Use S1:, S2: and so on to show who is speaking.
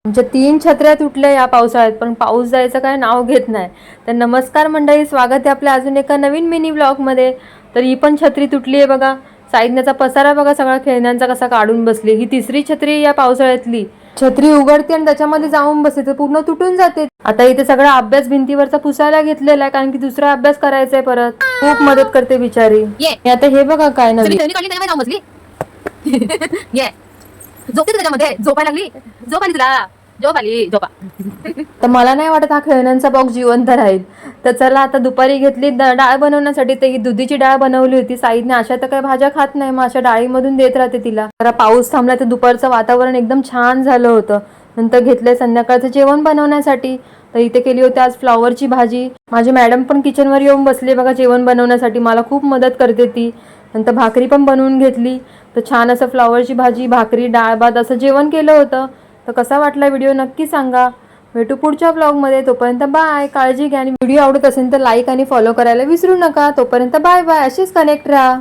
S1: आमच्या 3 छत्र्या तुटल्या या पावसाळ्यात, पण पाऊस जायचं काय नाव घेत नाही. तर नमस्कार मंडळी, स्वागत आहे आपल्या अजून एका नवीन मिनी ब्लॉगमध्ये. तर ही पण छत्री तुटली आहे बघा. साईडण्याचा पसारा बघा सगळा खेळण्यांचा कसा काढून बसली. ही तिसरी छत्री या पावसाळ्यातली. छत्री उघडते आणि त्याच्यामध्ये जाऊन बसते तर पूर्ण तुटून जाते. आता इथे सगळा अभ्यास भिंतीवरचा पुसायला घेतलेला आहे, कारण की दुसरा अभ्यास करायचा आहे परत. खूप मदत करते बिचारी. आता हे बघा काय नवीन
S2: झोपते त्याच्यामध्ये, झोपायला लागली, झोप आली तुला, झोप आली, झोपा.
S1: तर मला नाही वाटत हा खेळण्यांचा बॉक्स जिवंत राहील. तर चला आता दुपारी घेतली डाळ बनवण्यासाठी. तर ही दुधीची डाळ बनवली होती साईडने. अशा तर काही भाज्या खात नाही, मग अशा डाळीमधून देत राहते तिला. जरा पाऊस थांबला तर दुपारचं वातावरण एकदम छान झालं होतं. नंतर घेतलंय संध्याकाळचं जेवण बनवण्यासाठी. तर इथे केली होती आज फ्लॉवरची भाजी. माझी मॅडम पण किचनवर येऊन बसली बघा जेवण बनवण्यासाठी. मला खूप मदत करते ती. नंतर भाकरी पण बनवून घेतली. तर छान असं फ्लॉवरची भाजी, भाकरी, डाळ भात असं जेवण केलं होतं. तर कसा वाटला व्हिडिओ नक्की सांगा. भेटू पुढच्या ब्लॉगमध्ये. तोपर्यंत बाय, काळजी घ्या. आणि व्हिडिओ आवडत असेल तर लाईक आणि फॉलो करायला विसरू नका. तोपर्यंत बाय बाय. अशीच कनेक्ट राहा.